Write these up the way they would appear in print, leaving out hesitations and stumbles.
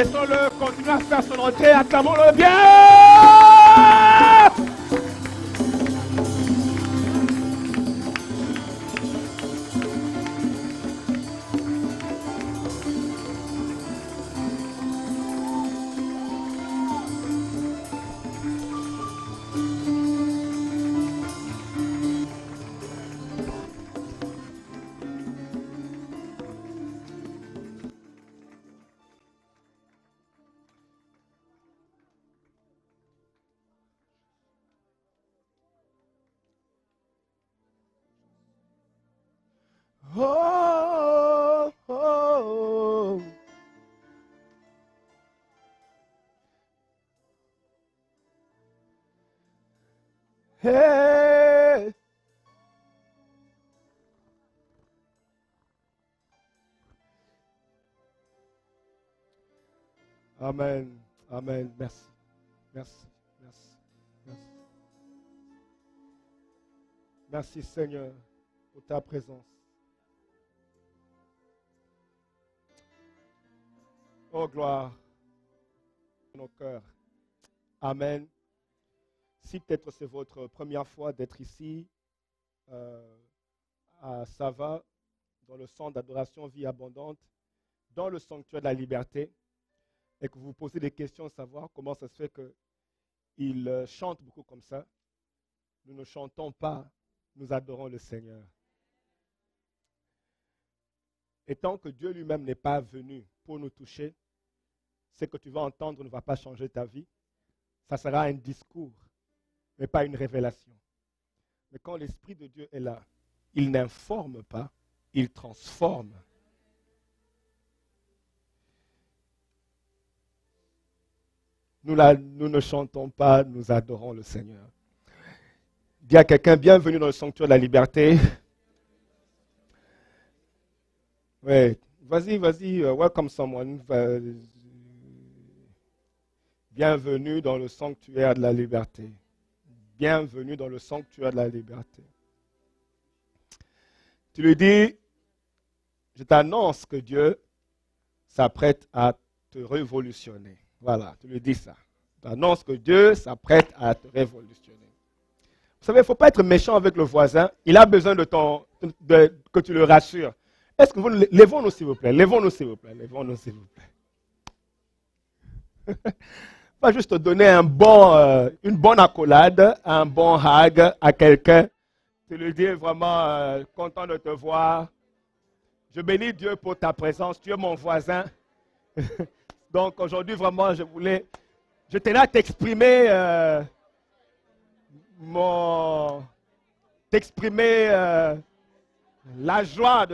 Laissons-le continuer à faire son entrée. Acclamons-le bien. Oh, oh, oh. Hey. Amen. Amen. Merci. Merci. Merci. Merci. Merci Seigneur pour ta présence. Oh, gloire dans nos cœurs. Amen. Si peut-être c'est votre première fois d'être ici à Sava, dans le centre d'adoration Vie Abondante, dans le sanctuaire de la liberté, et que vous vous posez des questions, savoir comment ça se fait qu'ils chantent beaucoup comme ça. Nous ne chantons pas, nous adorons le Seigneur. Et tant que Dieu lui-même n'est pas venu pour nous toucher, ce que tu vas entendre ne va pas changer ta vie. Ça sera un discours, mais pas une révélation. Mais quand l'Esprit de Dieu est là, il n'informe pas, il transforme. Nous ne chantons pas, nous adorons le Seigneur. Dis à quelqu'un, bienvenue dans le sanctuaire de la liberté. Oui, vas-y, welcome someone. Bienvenue dans le sanctuaire de la liberté. Bienvenue dans le sanctuaire de la liberté. Tu lui dis, je t'annonce que Dieu s'apprête à te révolutionner. Voilà, tu lui dis ça. Tu annonces que Dieu s'apprête à te révolutionner. Vous savez, il ne faut pas être méchant avec le voisin. Il a besoin que tu le rassures. Est-ce que lèvons-nous s'il vous plaît, lèvons-nous s'il vous plaît, lèvons-nous s'il vous plaît. Pas juste donner une bonne accolade, un bon hug à quelqu'un. Tu lui dis vraiment content de te voir. Je bénis Dieu pour ta présence. Tu es mon voisin. Donc aujourd'hui vraiment je tenais à t'exprimer la joie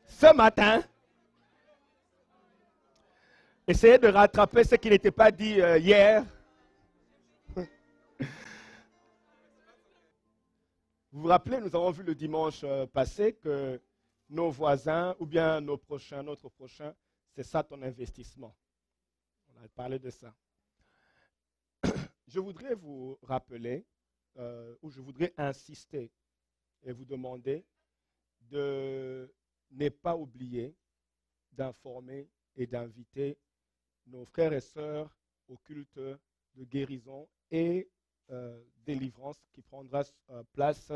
ce matin. Essayez de rattraper ce qui n'était pas dit hier. Vous vous rappelez, nous avons vu le dimanche passé que nos voisins ou bien notre prochain, c'est ça ton investissement. On a parlé de ça. Je voudrais vous rappeler, ou je voudrais insister et vous demander de ne pas oublier d'informer et d'inviter nos frères et sœurs au culte de guérison et délivrance qui prendra place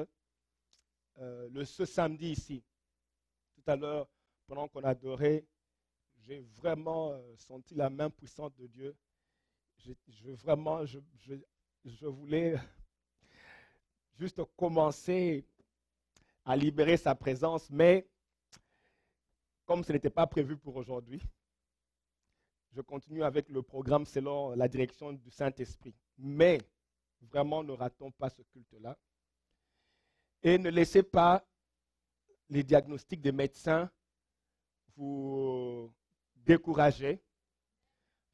ce samedi ici. Tout à l'heure, pendant qu'on adorait, j'ai vraiment senti la main puissante de Dieu. Je voulais juste commencer à libérer sa présence, mais comme ce n'était pas prévu pour aujourd'hui, je continue avec le programme selon la direction du Saint-Esprit. Mais vraiment, ne ratons pas ce culte-là. Et ne laissez pas les diagnostics des médecins vous décourager,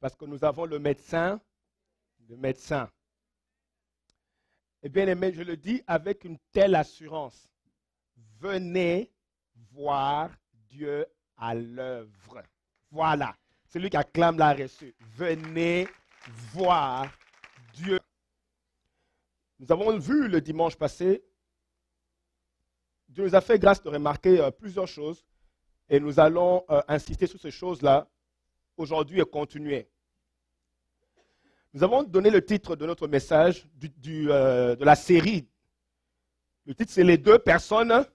parce que nous avons le médecin. Et bien aimé, je le dis avec une telle assurance. Venez voir Dieu à l'œuvre. Voilà. Celui qui acclame l'a reçu. Venez voir Dieu. Nous avons vu le dimanche passé, Dieu nous a fait grâce de remarquer plusieurs choses et nous allons insister sur ces choses-là aujourd'hui et continuer. Nous avons donné le titre de notre message de la série. Le titre, c'est les deux personnes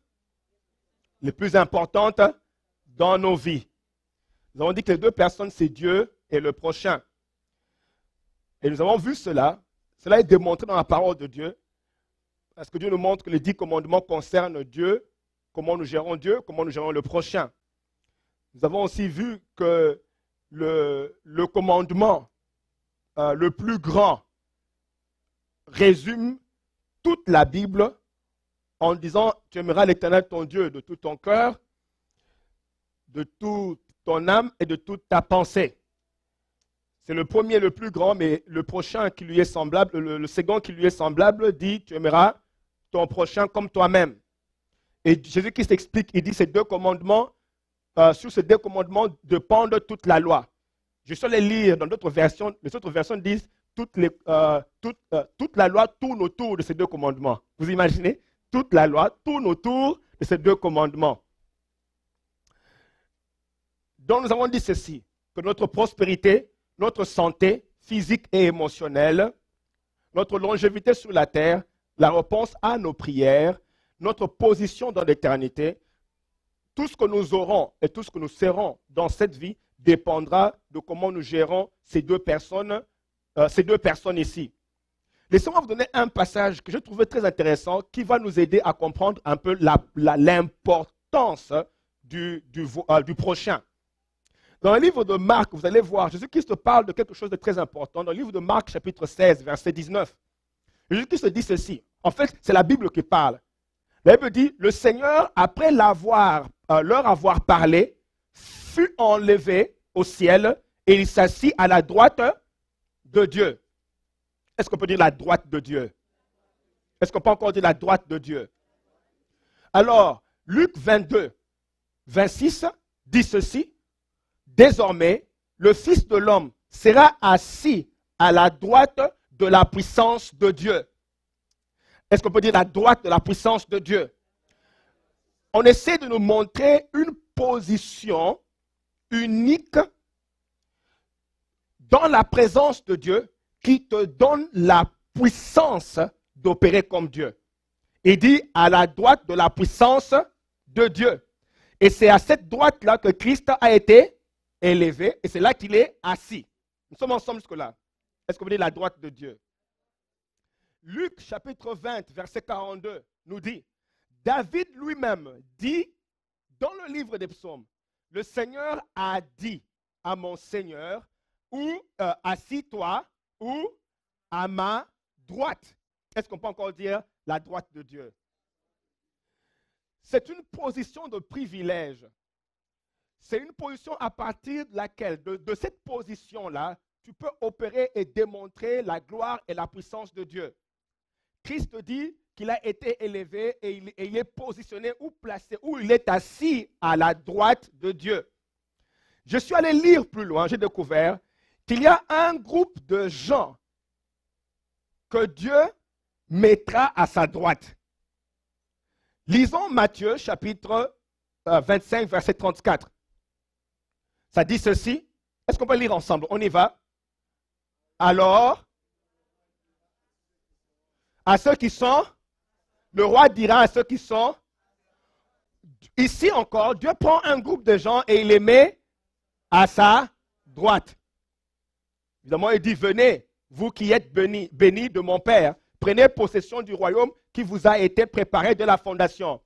les plus importantes dans nos vies. Nous avons dit que les deux personnes, c'est Dieu et le prochain. Et nous avons vu cela. Cela est démontré dans la parole de Dieu. Parce que Dieu nous montre que les 10 commandements concernent Dieu, comment nous gérons Dieu, comment nous gérons le prochain. Nous avons aussi vu que le commandement le plus grand résume toute la Bible en disant « Tu aimeras l'Éternel ton Dieu de tout ton cœur, de toute ton âme et de toute ta pensée. » C'est le premier, le plus grand, mais le prochain qui lui est semblable, le second qui lui est semblable dit « Tu aimeras ton prochain comme toi-même. » Et Jésus-Christ explique, il dit ces deux commandements, sur ces deux commandements dépendent toute la loi. Je suis allé lire dans d'autres versions, les autres versions disent toute la loi tourne autour de ces deux commandements. Vous imaginez? Toute la loi tourne autour de ces deux commandements. Donc nous avons dit ceci, que notre prospérité, notre santé physique et émotionnelle, notre longévité sur la terre, la réponse à nos prières, notre position dans l'éternité, tout ce que nous aurons et tout ce que nous serons dans cette vie dépendra de comment nous gérons ces deux personnes ici. Laissez-moi vous donner un passage que je trouvais très intéressant qui va nous aider à comprendre un peu l'importance du prochain. Dans le livre de Marc, vous allez voir, Jésus-Christ parle de quelque chose de très important. Dans le livre de Marc, chapitre 16, verset 19, Jésus-Christ dit ceci. En fait, c'est la Bible qui parle. La Bible dit, le Seigneur, après leur avoir parlé, fut enlevé au ciel et il s'assit à la droite de Dieu. Est-ce qu'on peut dire la droite de Dieu? Est-ce qu'on peut encore dire la droite de Dieu? Alors, Luc 22, 26 dit ceci. Désormais, le Fils de l'homme sera assis à la droite de la puissance de Dieu. Est-ce qu'on peut dire la droite de la puissance de Dieu? On essaie de nous montrer une position unique dans la présence de Dieu qui te donne la puissance d'opérer comme Dieu. Il dit à la droite de la puissance de Dieu. Et c'est à cette droite-là que Christ a été élevé et c'est là qu'il est assis. Nous sommes ensemble jusque-là. Est-ce que vous dites la droite de Dieu? Luc chapitre 20, verset 42 nous dit, David lui-même dit dans le livre des psaumes, le Seigneur a dit à mon Seigneur, assis-toi ou à ma droite. Est-ce qu'on peut encore dire la droite de Dieu? C'est une position de privilège. C'est une position à partir de laquelle, de cette position-là, tu peux opérer et démontrer la gloire et la puissance de Dieu. Christ dit qu'il a été élevé et il est positionné ou placé, ou il est assis à la droite de Dieu. Je suis allé lire plus loin, j'ai découvert qu'il y a un groupe de gens que Dieu mettra à sa droite. Lisons Matthieu chapitre 25, verset 34. Ça dit ceci. Est-ce qu'on peut lire ensemble? On y va. Alors, à ceux qui sont, le roi dira à ceux qui sont, ici encore, Dieu prend un groupe de gens et il les met à sa droite. Évidemment, il dit, venez, vous qui êtes bénis de mon Père, prenez possession du royaume qui vous a été préparé de la fondation.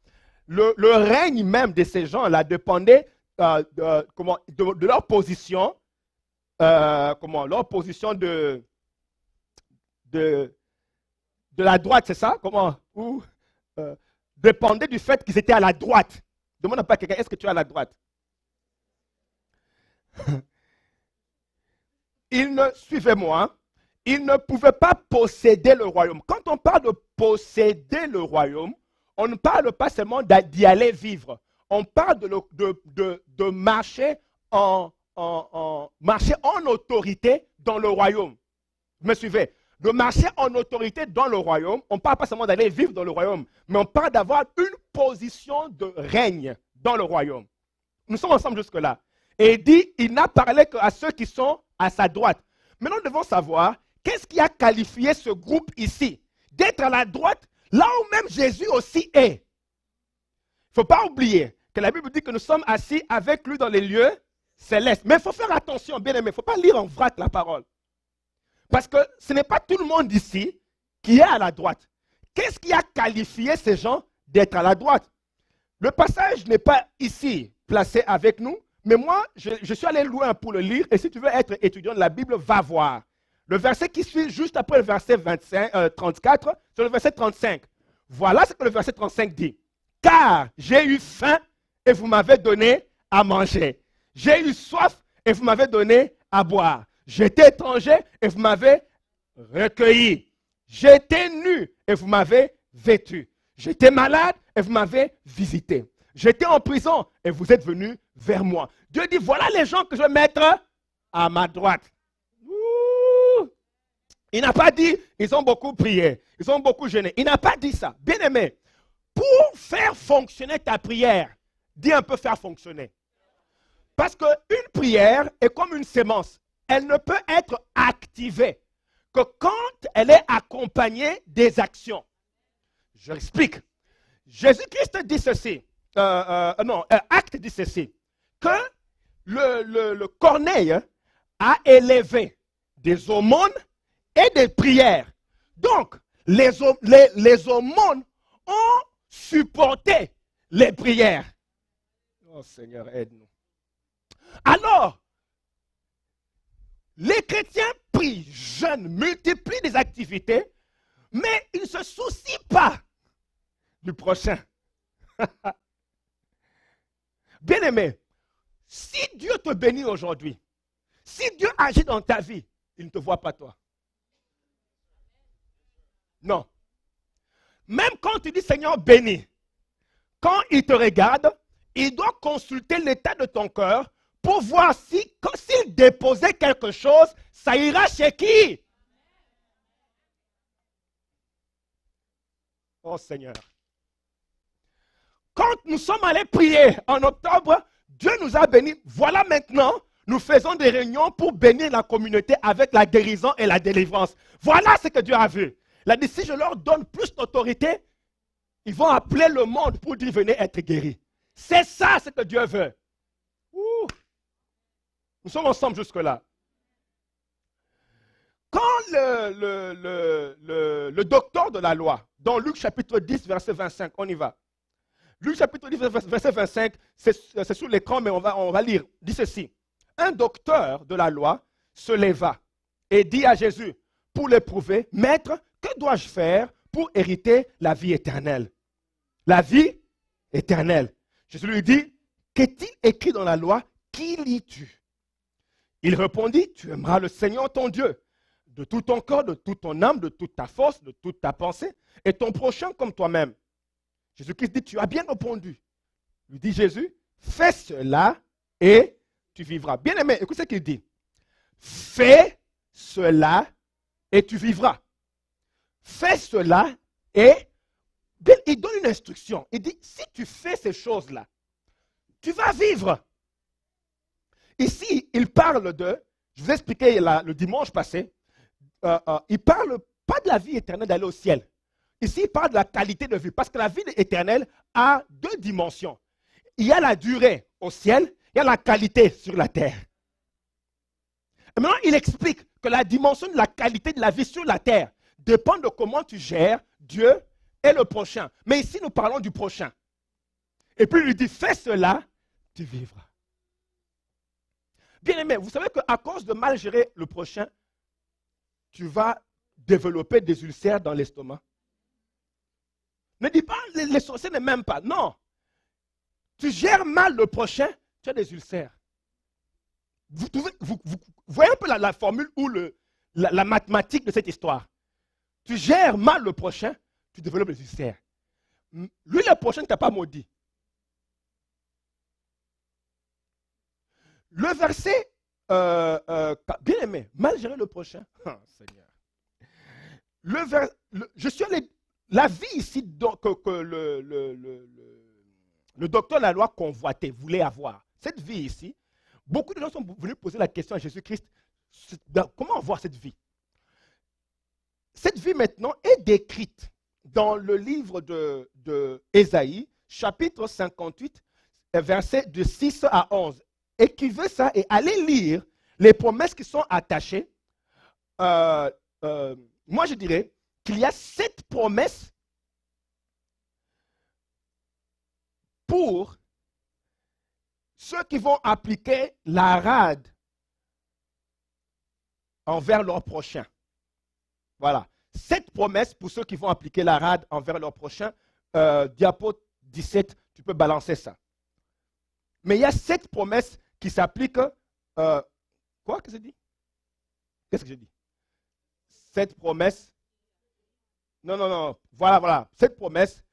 Le règne même de ces gens-là dépendait de leur position, leur position de la droite, c'est ça? Dépendait du fait qu'ils étaient à la droite. Demande à quelqu'un, est-ce que tu es à la droite? Suivez-moi, ils ne pouvaient pas posséder le royaume. Quand on parle de posséder le royaume, on ne parle pas seulement d'y aller vivre. On parle de marcher marcher en autorité dans le royaume. Vous me suivez? De marcher en autorité dans le royaume, on ne parle pas seulement d'aller vivre dans le royaume, mais on parle d'avoir une position de règne dans le royaume. Nous sommes ensemble jusque-là. Et il dit, il n'a parlé qu'à ceux qui sont à sa droite. Maintenant, nous devons savoir, qu'est-ce qui a qualifié ce groupe ici d'être à la droite, là où même Jésus aussi est. Il ne faut pas oublier que la Bible dit que nous sommes assis avec lui dans les lieux célestes. Mais il faut faire attention, bien aimé, il ne faut pas lire en vrac la parole. Parce que ce n'est pas tout le monde ici qui est à la droite. Qu'est-ce qui a qualifié ces gens d'être à la droite? Le passage n'est pas ici placé avec nous, mais moi, je suis allé loin pour le lire. Et si tu veux être étudiant de la Bible, va voir. Le verset qui suit juste après le verset 34, c'est le verset 35. Voilà ce que le verset 35 dit. Car j'ai eu faim et vous m'avez donné à manger. J'ai eu soif et vous m'avez donné à boire. J'étais étranger et vous m'avez recueilli. J'étais nu et vous m'avez vêtu. J'étais malade et vous m'avez visité. J'étais en prison et vous êtes venus vers moi. Dieu dit, voilà les gens que je vais mettre à ma droite. Ouh. Il n'a pas dit, ils ont beaucoup prié, ils ont beaucoup jeûné. Il n'a pas dit ça. Bien aimé, pour faire fonctionner ta prière, dis un peu faire fonctionner. Parce qu'une prière est comme une sémence. Elle ne peut être activée que quand elle est accompagnée des actions. Je l'explique. Jésus-Christ dit ceci. Acte dit ceci. Que le Corneille a élevé des aumônes et des prières. Donc, les aumônes ont supporté les prières. Oh Seigneur, aide-nous. Alors, les chrétiens prient, jeûnent, multiplient des activités, mais ils ne se soucient pas du prochain. Bien-aimé, si Dieu te bénit aujourd'hui, si Dieu agit dans ta vie, il ne te voit pas toi. Non. Même quand tu dis Seigneur bénis, quand il te regarde, il doit consulter l'état de ton cœur pour voir s'il déposait quelque chose, ça ira chez qui? Oh Seigneur. Quand nous sommes allés prier en octobre, Dieu nous a bénis. Voilà maintenant, nous faisons des réunions pour bénir la communauté avec la guérison et la délivrance. Voilà ce que Dieu a vu. Il a dit, si je leur donne plus d'autorité, ils vont appeler le monde pour dire, venez être guéris. C'est ça ce que Dieu veut. Ouh. Nous sommes ensemble jusque-là. Quand le docteur de la loi, dans Luc chapitre 10, verset 25, on y va. Luc chapitre 10, verset 25, c'est sur l'écran, mais on va lire. Dit ceci. Un docteur de la loi se leva et dit à Jésus, pour l'éprouver, Maître, que dois-je faire pour hériter la vie éternelle? La vie éternelle. Jésus lui dit, qu'est-il écrit dans la loi? Qui lis-tu? Il répondit, tu aimeras le Seigneur ton Dieu de tout ton corps, de toute ton âme, de toute ta force, de toute ta pensée, et ton prochain comme toi-même. Jésus-Christ dit, tu as bien répondu. Lui dit Jésus, fais cela et tu vivras. Bien aimé, écoute ce qu'il dit. Fais cela et tu vivras. Fais cela et il donne une instruction. Il dit, si tu fais ces choses-là, tu vas vivre. Ici, il parle de, je vous ai expliqué le dimanche passé, il ne parle pas de la vie éternelle d'aller au ciel. Ici, il parle de la qualité de vie, parce que la vie éternelle a deux dimensions. Il y a la durée au ciel, il y a la qualité sur la terre. Et maintenant, il explique que la dimension de la qualité de la vie sur la terre dépend de comment tu gères Dieu et le prochain. Mais ici, nous parlons du prochain. Et puis, il lui dit, fais cela, tu vivras. Bien aimé, vous savez qu'à cause de mal gérer le prochain, tu vas développer des ulcères dans l'estomac. Ne dis pas, les sorciers ne m'aiment pas. Non. Tu gères mal le prochain, tu as des ulcères. Vous voyez un peu la formule ou la mathématique de cette histoire. Tu gères mal le prochain, tu développes des ulcères. Lui, le prochain ne t'a pas maudit. Le verset, bien aimé, mal gérer le prochain. Oh, Seigneur. Je suis allé, la vie ici que le docteur de la loi convoitait, voulait avoir. Cette vie ici, Beaucoup de gens sont venus poser la question à Jésus-Christ, comment avoir cette vie? Cette vie maintenant est décrite dans le livre de Ésaïe, chapitre 58, versets de 6 à 11. Écrivez ça et allez lire les promesses qui sont attachées. Moi, je dirais qu'il y a 7 promesses pour ceux qui vont appliquer la rade envers leur prochain. Voilà. 7 promesses pour ceux qui vont appliquer la rade envers leur prochain. Diapo 17, tu peux balancer ça. Mais il y a 7 promesses qui s'appliquent. Quoi? Qu'est-ce que j'ai dit? Qu'est-ce que j'ai dit? 7 promesses. Non. Voilà. 7 promesses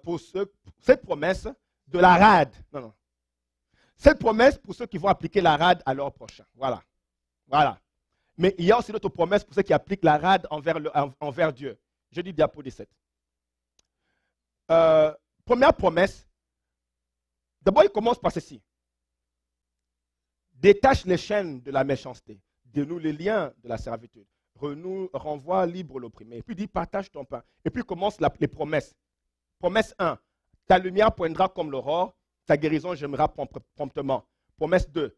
pour ceux, 7 promesses de la rade. Non. 7 promesses pour ceux qui vont appliquer la rade à leur prochain. Voilà. Mais il y a aussi d'autres promesses pour ceux qui appliquent la rade envers Dieu. Je dis diapo 17. Première promesse. D'abord, il commence par ceci. Détache les chaînes de la méchanceté. Dénoue les liens de la servitude. Renvoie libre l'opprimé. Et puis dit, partage ton pain. Et puis commence les promesses. Promesse 1. Ta lumière poindra comme l'aurore. Ta guérison germera promptement. Promesse 2.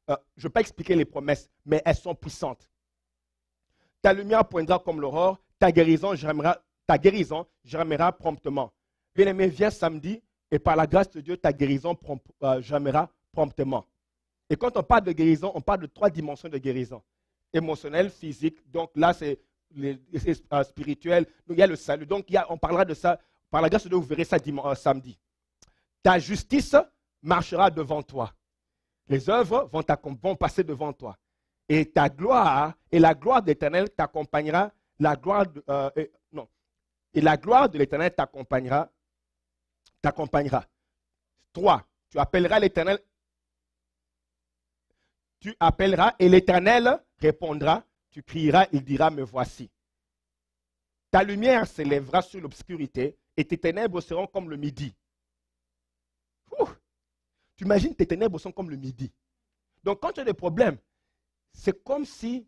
Je ne vais pas expliquer les promesses, mais elles sont puissantes. Ta lumière poindra comme l'aurore. Ta guérison germera promptement. Bien-aimé, viens samedi et par la grâce de Dieu, ta guérison germera promptement. Et quand on parle de guérison, on parle de 3 dimensions de guérison. Émotionnelle, physique, donc là c'est spirituel, donc il y a le salut. Donc on parlera de ça, par la grâce de Dieu, vous verrez ça samedi. Ta justice marchera devant toi. Les œuvres vont passer devant toi. Et ta gloire, et la gloire de l'Éternel t'accompagnera, et la gloire de l'Éternel t'accompagnera. 3. Tu appelleras l'Éternel. Tu appelleras et l'Éternel répondra. Tu crieras, il dira, me voici. Ta lumière s'élèvera sur l'obscurité et tes ténèbres seront comme le midi. Tu imagines tes ténèbres sont comme le midi. Donc quand tu as des problèmes, c'est comme si...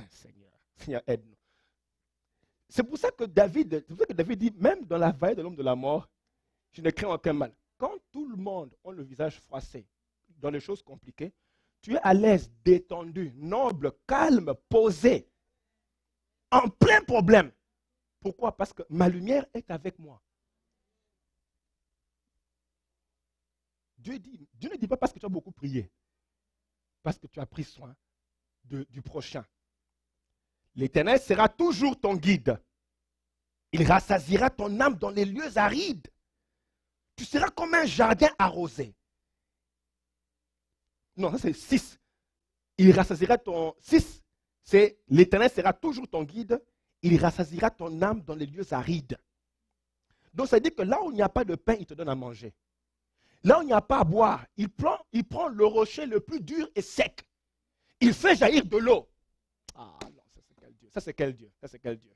Seigneur, aide-nous. C'est pour ça que David dit, même dans la vallée de l'ombre de la mort, je ne crains aucun mal. Quand tout le monde a le visage froissé dans les choses compliquées, tu es à l'aise, détendu, noble, calme, posé, en plein problème. Pourquoi? Parce que ma lumière est avec moi. Dieu ne dit pas parce que tu as beaucoup prié, parce que tu as pris soin du prochain. L'Éternel sera toujours ton guide. Il rassasiera ton âme dans les lieux arides. Tu seras comme un jardin arrosé. Non, ça c'est 6. Il rassasiera ton... 6, c'est l'Éternel sera toujours ton guide. Il rassasiera ton âme dans les lieux arides. Donc ça veut dire que là où il n'y a pas de pain, il te donne à manger. Là où il n'y a pas à boire, il prend le rocher le plus dur et sec. Il fait jaillir de l'eau. Ah non, ça c'est quel Dieu? Ça c'est quel Dieu? Ça c'est quel Dieu?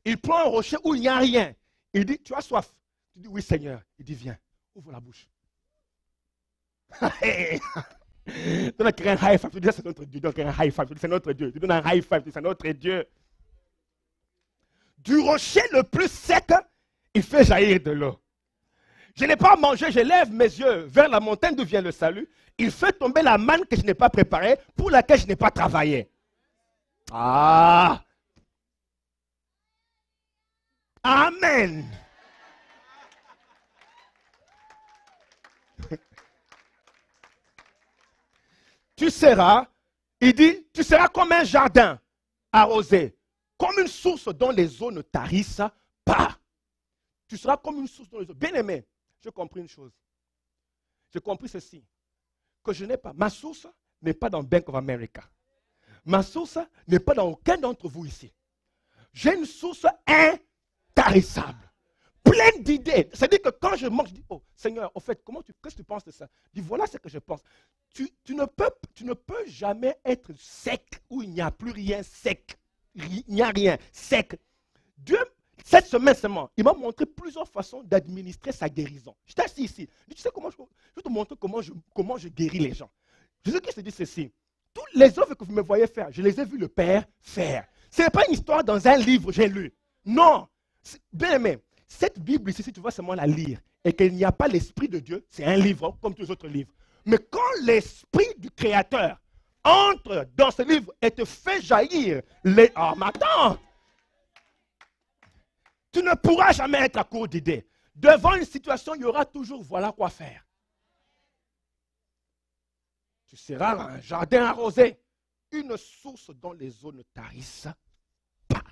Il prend un rocher où il n'y a rien. Il dit, tu as soif? Tu dis, oui Seigneur. Il dit, viens, ouvre la bouche. Tu donnes un high five, tu dis, c'est notre Dieu. Tu donnes un high five, tu dis, c'est notre Dieu. Tu donnes un high five, tu dis, c'est notre Dieu. Du rocher le plus sec, il fait jaillir de l'eau. Je n'ai pas mangé, je lève mes yeux vers la montagne d'où vient le salut. Il fait tomber la manne que je n'ai pas préparée, pour laquelle je n'ai pas travaillé. Ah! Amen! Tu seras, il dit, tu seras comme un jardin arrosé, comme une source dont les eaux ne tarissent pas. Tu seras comme une source dont les eaux... Bien aimé, j'ai compris une chose. J'ai compris ceci. Que je n'ai pas. Ma source n'est pas dans Bank of America. Ma source n'est pas dans aucun d'entre vous ici. J'ai une source intarissable. Pleine d'idées. C'est-à-dire que quand je mange, je dis, oh Seigneur, au fait, qu'est-ce que tu penses de ça? Je dis, voilà ce que je pense. Tu ne peux jamais être sec où il n'y a plus rien sec. Il n'y a rien sec. Dieu, Cette semaine seulement, il m'a montré plusieurs façons d'administrer sa guérison. J'étais assis ici. Tu sais comment je vais te montrer comment je guéris les gens. Jésus-Christ dit ceci. Toutes les œuvres que vous me voyez faire, je les ai vues le Père faire. Ce n'est pas une histoire dans un livre, j'ai lu. Non. Bien aimé, cette Bible ici, si tu vas seulement la lire et qu'il n'y a pas l'Esprit de Dieu, c'est un livre comme tous les autres livres. Mais quand l'Esprit du Créateur entre dans ce livre et te fait jaillir les... Oh, mais attends! Tu ne pourras jamais être à court d'idées. Devant une situation, il y aura toujours voilà quoi faire. Tu seras un jardin arrosé, une source dont les eaux ne tarissent pas.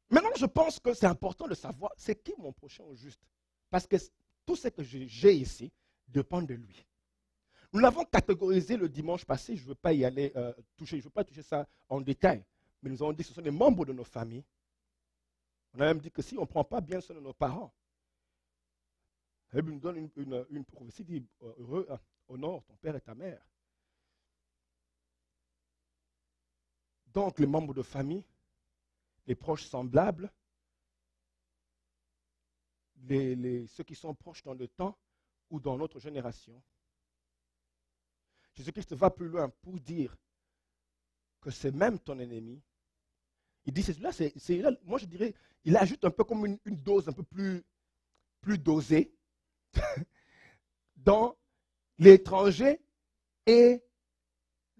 Maintenant, je pense que c'est important de savoir c'est qui mon prochain au juste. Parce que tout ce que j'ai ici dépend de lui. Nous l'avons catégorisé le dimanche passé, je ne veux pas y aller toucher, je ne veux pas toucher ça en détail. Mais nous avons dit que ce sont des membres de nos familles. On a même dit que si on ne prend pas bien soin de nos parents, la Bible nous donne une prophétie, dit heureux, honore ton père et ta mère. Donc les membres de famille, les proches semblables, ceux qui sont proches dans le temps ou dans notre génération. Jésus-Christ va plus loin pour dire que c'est même ton ennemi. Il dit, là, moi je dirais, il ajoute un peu comme une dose un peu plus dosée dans l'étranger et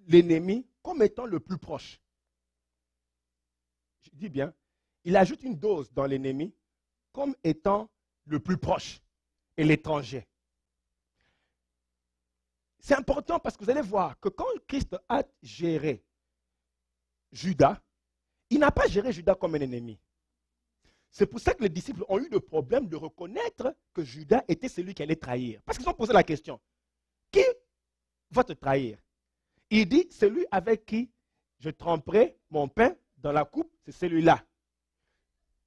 l'ennemi comme étant le plus proche. Je dis bien, il ajoute une dose dans l'ennemi comme étant le plus proche et l'étranger. C'est important parce que vous allez voir que quand Christ a géré Judas, il n'a pas géré Judas comme un ennemi. C'est pour ça que les disciples ont eu le problème de reconnaître que Judas était celui qui allait trahir. Parce qu'ils ont posé la question, qui va te trahir? Il dit, celui avec qui je tremperai mon pain dans la coupe, c'est celui-là.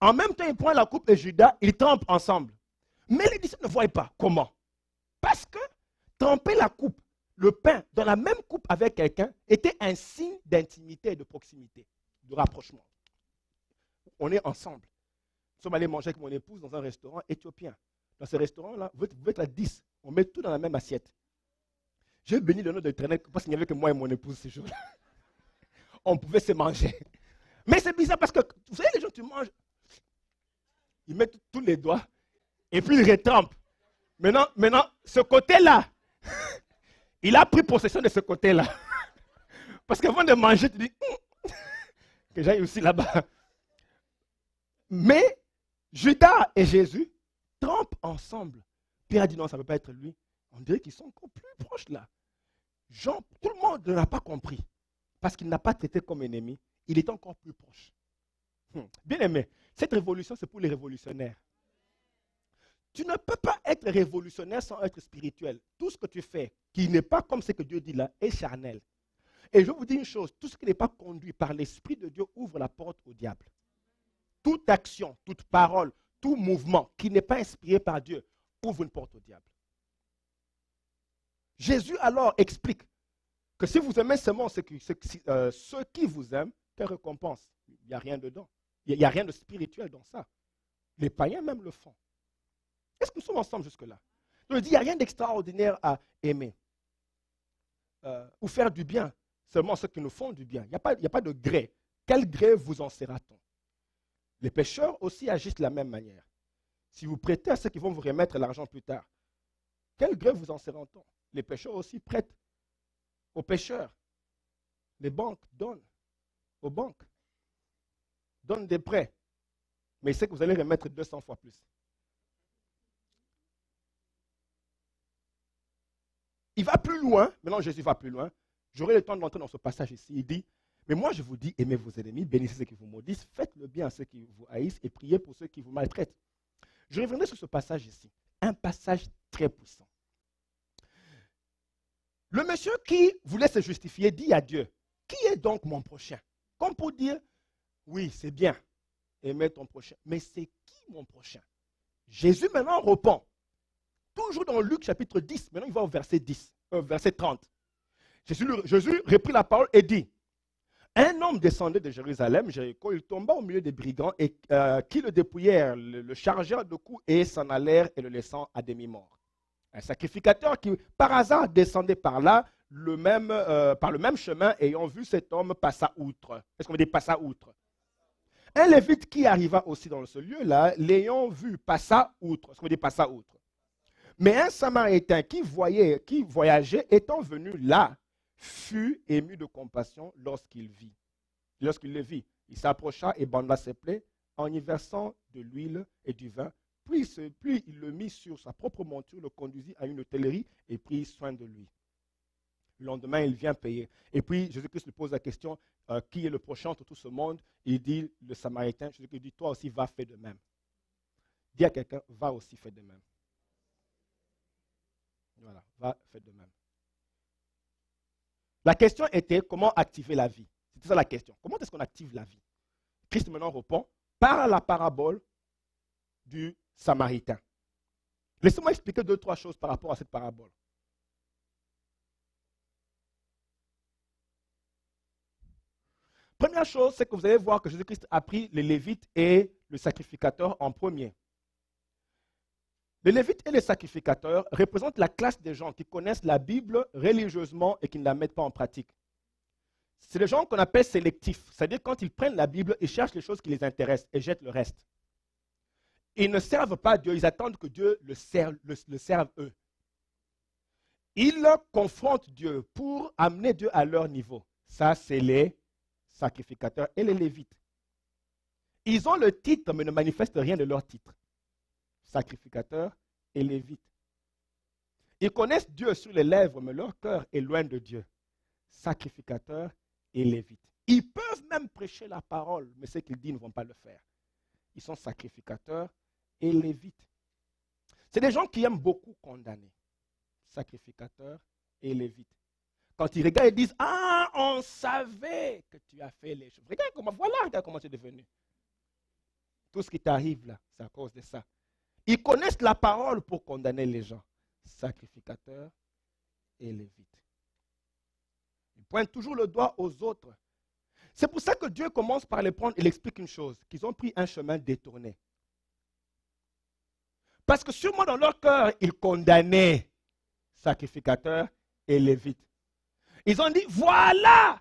En même temps, il prend la coupe et Judas, ils trempent ensemble. Mais les disciples ne voient pas. Comment? Parce que tremper la coupe, le pain, dans la même coupe avec quelqu'un, était un signe d'intimité et de proximité, de rapprochement. On est ensemble. Nous sommes allés manger avec mon épouse dans un restaurant éthiopien. Dans ce restaurant-là, vous êtes à 10. On met tout dans la même assiette. J'ai béni le nom de l'Éternel parce qu'il n'y avait que moi et mon épouse ce jour-là. On pouvait se manger. Mais c'est bizarre parce que, vous savez, les gens, tu manges, ils mettent tous les doigts et puis ils retrempent. Maintenant, ce côté-là, il a pris possession de ce côté-là. Parce qu'avant de manger, tu dis, que j'aille aussi là-bas. Mais Judas et Jésus trempent ensemble. Pierre a dit non, ça ne peut pas être lui. On dirait qu'ils sont encore plus proches là. Jean, tout le monde ne l'a pas compris. Parce qu'il n'a pas traité comme ennemi. Il est encore plus proche. Bien aimé, cette révolution, c'est pour les révolutionnaires. Tu ne peux pas être révolutionnaire sans être spirituel. Tout ce que tu fais, qui n'est pas comme ce que Dieu dit là, est charnel. Et je vous dis une chose, tout ce qui n'est pas conduit par l'Esprit de Dieu ouvre la porte au diable. Toute action, toute parole, tout mouvement qui n'est pas inspiré par Dieu ouvre une porte au diable. Jésus alors explique que si vous aimez seulement ceux qui vous aiment, quelle récompense? Il n'y a rien dedans. Il n'y a rien de spirituel dans ça. Les païens même le font. Est-ce que nous sommes ensemble jusque-là? Je dis, il n'y a rien d'extraordinaire à aimer ou faire du bien. Seulement ceux qui nous font du bien. Il n'y a pas de gré. Quel gré vous en sera-t-on? Les pécheurs aussi agissent de la même manière. Si vous prêtez à ceux qui vont vous remettre l'argent plus tard, quel gré vous en sera-t-on? Les pécheurs aussi prêtent aux pécheurs. Les banques donnent aux banques. Donnent des prêts. Mais ils savent que vous allez remettre 200 fois plus. Il va plus loin. Maintenant, Jésus va plus loin. J'aurai le temps d'entrer dans ce passage ici. Il dit, mais moi je vous dis, aimez vos ennemis, bénissez ceux qui vous maudissent, faites le bien à ceux qui vous haïssent et priez pour ceux qui vous maltraitent. Je reviendrai sur ce passage ici. Un passage très puissant. Le monsieur qui voulait se justifier dit à Dieu, qui est donc mon prochain? Comme pour dire, oui, c'est bien, aimer ton prochain. Mais c'est qui mon prochain? Jésus maintenant répond. Toujours dans Luc chapitre 10, maintenant il va au verset 30. Jésus reprit la parole et dit, Un homme descendait de Jérusalem, Jéricho, il tomba au milieu des brigands et, qui le dépouillèrent, le chargèrent de coups et s'en allèrent et le laissant à demi-mort. Un sacrificateur qui, par hasard, descendait par là, par le même chemin, ayant vu cet homme, passa outre. Est-ce qu'on veut dire passa outre? Un lévite qui arriva aussi dans ce lieu-là, l'ayant vu, passa outre. Est-ce qu'on veut dire passa outre? Mais un Samaritain qui voyageait, étant venu là, fut ému de compassion lorsqu'il le vit. Il s'approcha et banda ses plaies en y versant de l'huile et du vin. Puis il le mit sur sa propre monture, le conduisit à une hôtellerie et prit soin de lui. Le lendemain, il vient payer. Et puis Jésus-Christ lui pose la question, qui est le prochain entre tout ce monde? Il dit, le Samaritain. Jésus-Christ dit, toi aussi, va faire de même. Dis à quelqu'un, va aussi faire de même. Voilà, va faire de même. La question était comment activer la vie. C'était ça la question. Comment est-ce qu'on active la vie? Christ maintenant répond par la parabole du Samaritain. Laissez-moi expliquer 2-3 choses par rapport à cette parabole. Première chose, c'est que vous allez voir que Jésus-Christ a pris les Lévites et le sacrificateur en premier. Les Lévites et les sacrificateurs représentent la classe des gens qui connaissent la Bible religieusement et qui ne la mettent pas en pratique. C'est les gens qu'on appelle sélectifs, c'est-à-dire quand ils prennent la Bible, ils cherchent les choses qui les intéressent et jettent le reste. Ils ne servent pas Dieu, ils attendent que Dieu le serve eux. Ils confrontent Dieu pour amener Dieu à leur niveau. Ça, c'est les sacrificateurs et les Lévites. Ils ont le titre, mais ne manifestent rien de leur titre. Sacrificateurs et Lévites. Ils connaissent Dieu sur les lèvres, mais leur cœur est loin de Dieu. Sacrificateurs et Lévites. Ils peuvent même prêcher la parole, mais ce qu'ils disent ne vont pas le faire. Ils sont sacrificateurs et Lévites. C'est des gens qui aiment beaucoup condamner. Sacrificateurs et Lévites. Quand ils regardent, ils disent, ah, on savait que tu as fait les choses. Regarde comment tu es devenu. Tout ce qui t'arrive là, c'est à cause de ça. Ils connaissent la parole pour condamner les gens. Sacrificateurs et Lévites. Ils pointent toujours le doigt aux autres. C'est pour ça que Dieu commence par les prendre et l'explique une chose, qu'ils ont pris un chemin détourné. Parce que sûrement dans leur cœur, ils condamnaient sacrificateurs et Lévites. Ils ont dit, voilà,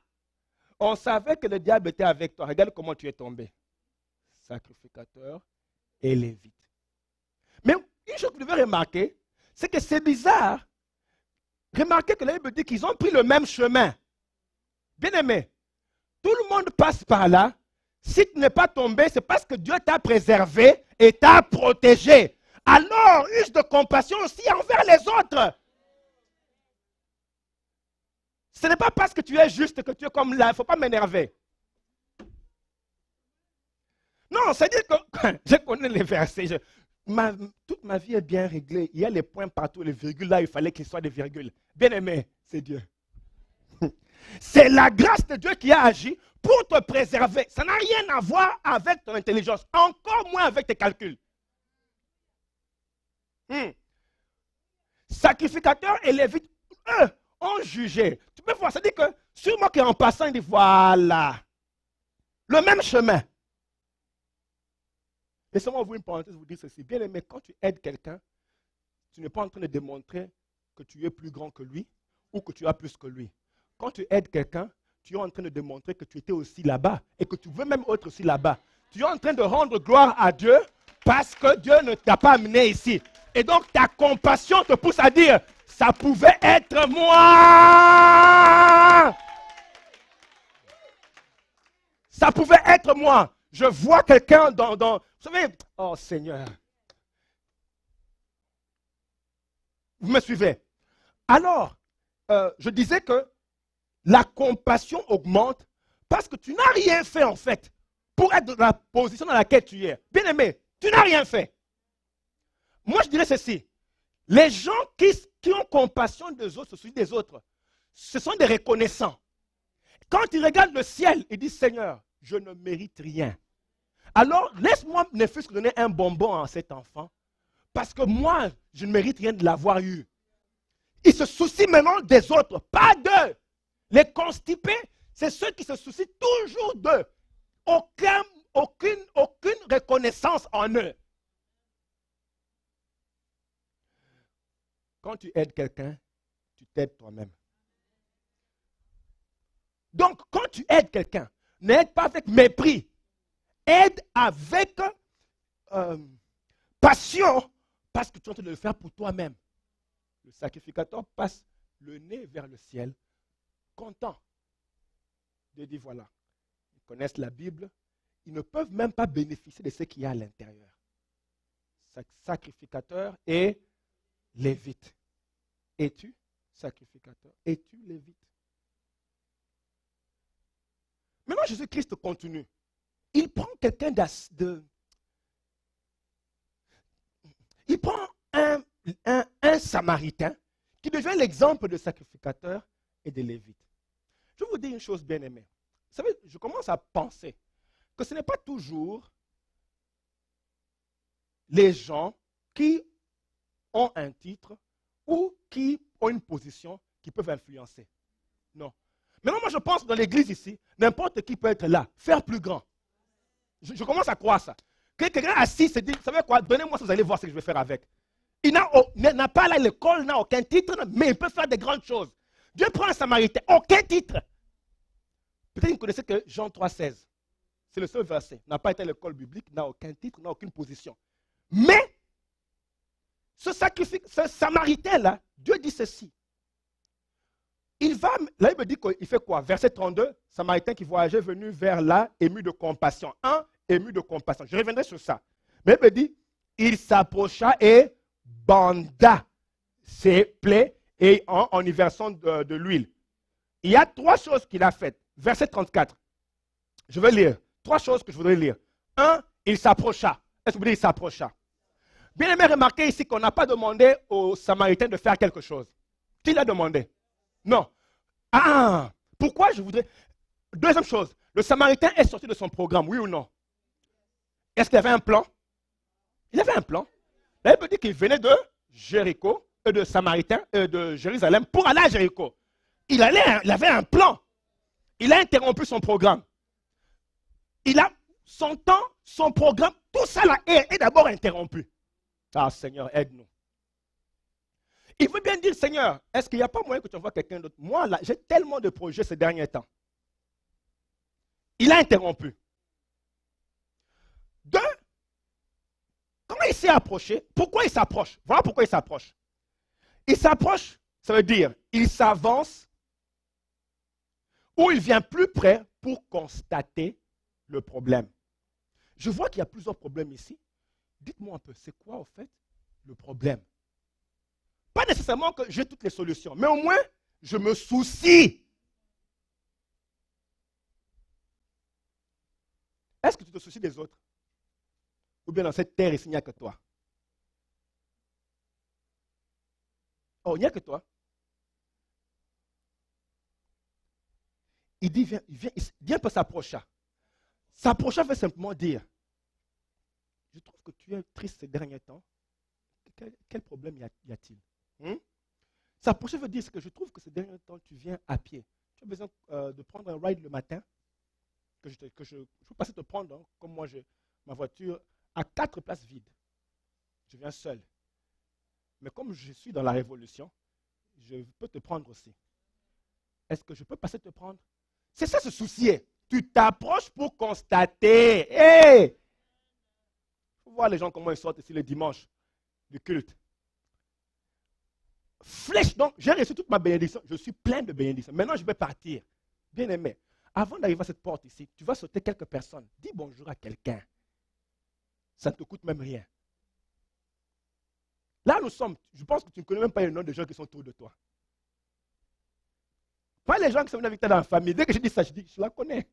on savait que le diable était avec toi. Regarde comment tu es tombé. Sacrificateur et Lévite. Mais une chose que vous devez remarquer, c'est que c'est bizarre. Remarquez que la Bible dit qu'ils ont pris le même chemin. Bien aimé, tout le monde passe par là. Si tu n'es pas tombé, c'est parce que Dieu t'a préservé et t'a protégé. Alors, use de compassion aussi envers les autres. Ce n'est pas parce que tu es juste que tu es comme là. Il ne faut pas m'énerver. Non, c'est-à-dire que je connais les versets. Toute ma vie est bien réglée. Il y a les points partout, les virgules là, il fallait qu'il soit des virgules. Bien aimé, c'est Dieu. C'est la grâce de Dieu qui a agi pour te préserver. Ça n'a rien à voir avec ton intelligence, encore moins avec tes calculs. Sacrificateurs et Lévites, eux, ont jugé. Tu peux voir, c'est-à-dire que sûrement qu'en passant, il dit voilà, le même chemin. Laissez-moi ouvrir une parenthèse, vous dire ceci. Bien aimé, quand tu aides quelqu'un, tu n'es pas en train de démontrer que tu es plus grand que lui ou que tu as plus que lui. Quand tu aides quelqu'un, tu es en train de démontrer que tu étais aussi là-bas et que tu veux même être aussi là-bas. Tu es en train de rendre gloire à Dieu parce que Dieu ne t'a pas amené ici. Et donc ta compassion te pousse à dire, ça pouvait être moi. Ça pouvait être moi. Je vois quelqu'un dans... Vous savez, oh Seigneur. Vous me suivez? Alors, je disais que la compassion augmente parce que tu n'as rien fait en fait pour être dans la position dans laquelle tu es. Bien aimé, tu n'as rien fait. Moi, je dirais ceci. Les gens qui ont compassion des autres, celui des autres, ce sont des reconnaissants. Quand ils regardent le ciel, ils disent, Seigneur, je ne mérite rien. Alors, laisse-moi ne fût-ce que donner un bonbon à cet enfant, parce que moi, je ne mérite rien de l'avoir eu. Ils se soucient maintenant des autres, pas d'eux. Les constipés, c'est ceux qui se soucient toujours d'eux. Aucune reconnaissance en eux. Quand tu aides quelqu'un, tu t'aides toi-même. Donc, quand tu aides quelqu'un, n'aide pas avec mépris. Aide avec passion, parce que tu es en train de le faire pour toi-même. Le sacrificateur passe le nez vers le ciel, content de dire voilà, ils connaissent la Bible, ils ne peuvent même pas bénéficier de ce qu'il y a à l'intérieur. Sacrificateur et lévite. Es-tu sacrificateur? Es-tu lévite? Maintenant, Jésus-Christ continue. Il prend quelqu'un il prend un Samaritain qui devient l'exemple de sacrificateur et de lévite. Je vais vous dire une chose bien aimée. Vous savez, je commence à penser que ce n'est pas toujours les gens qui ont un titre ou qui ont une position qui peuvent influencer. Non. Maintenant, moi, je pense que dans l'église ici, n'importe qui peut être là, faire plus grand. Je commence à croire ça. Quelqu'un assis se dit, vous savez quoi, donnez-moi ça, vous allez voir ce que je vais faire avec. Il n'a pas là l'école, n'a aucun titre, mais il peut faire de grandes choses. Dieu prend un Samaritain, aucun titre. Peut-être que vous ne connaissez que Jean 3,16. C'est le seul verset. N'a pas été à l'école biblique, n'a aucun titre, n'a aucune position. Mais, ce Samaritain-là, Dieu dit ceci. Il va, la Bible dit qu'il fait quoi? Verset 32, Samaritain qui voyageait venu vers là, ému de compassion. Ému de compassion. Je reviendrai sur ça. Mais la Bible dit, il s'approcha et banda ses plaies et en y versant de l'huile. Il y a 3 choses qu'il a faites. Verset 34. Je vais lire. 3 choses que je voudrais lire. 1, il s'approcha. Est-ce que vous dites il s'approcha? Bien aimé, remarquez ici qu'on n'a pas demandé aux Samaritains de faire quelque chose. Qui l'a demandé? Non. Ah, pourquoi je voudrais... Deuxième chose, le Samaritain est sorti de son programme, oui ou non? Est-ce qu'il avait un plan? Il avait un plan. La Bible dit qu'il venait de Jéricho, de Samaritain, de Jérusalem, pour aller à Jéricho. Il avait un plan. Il a interrompu son programme. Il a son temps, son programme, tout ça là est d'abord interrompu. Ah Seigneur, aide-nous. Il veut bien dire, Seigneur, est-ce qu'il n'y a pas moyen que tu envoies quelqu'un d'autre? Moi, là, j'ai tellement de projets ces derniers temps. Il a interrompu. 2, quand il s'est approché, pourquoi il s'approche? Voilà pourquoi il s'approche. Il s'approche, ça veut dire, il s'avance ou il vient plus près pour constater le problème. Je vois qu'il y a plusieurs problèmes ici. Dites-moi un peu, c'est quoi en fait le problème? Pas nécessairement que j'ai toutes les solutions, mais au moins, je me soucie. Est-ce que tu te soucies des autres? Ou bien dans cette terre ici, il n'y a que toi? Oh, il n'y a que toi. Il dit, viens pour s'approcher. S'approcher veut simplement dire, je trouve que tu es triste ces derniers temps. Quel problème y a-t-il? S'approcher veut dire que je trouve que ces derniers temps, tu viens à pied. Tu as besoin de prendre un ride le matin, que je peux passer te prendre, hein, comme moi, ma voiture, à 4 places vides. Je viens seul. Mais comme je suis dans la révolution, je peux te prendre aussi. Est-ce que je peux passer te prendre? C'est ça, se soucier. Tu t'approches pour constater. Hey! Il faut voir les gens comment ils sortent ici le dimanche du culte. Flèche, donc, j'ai reçu toute ma bénédiction. Je suis plein de bénédictions. Maintenant, je vais partir. Bien aimé, avant d'arriver à cette porte ici, tu vas sauter quelques personnes. Dis bonjour à quelqu'un. Ça ne te coûte même rien. Là, nous sommes, je pense que tu ne connais même pas le nom des gens qui sont autour de toi. Pas les gens qui sont venus avec toi dans la famille. Dès que je dis ça, je dis, je la connais.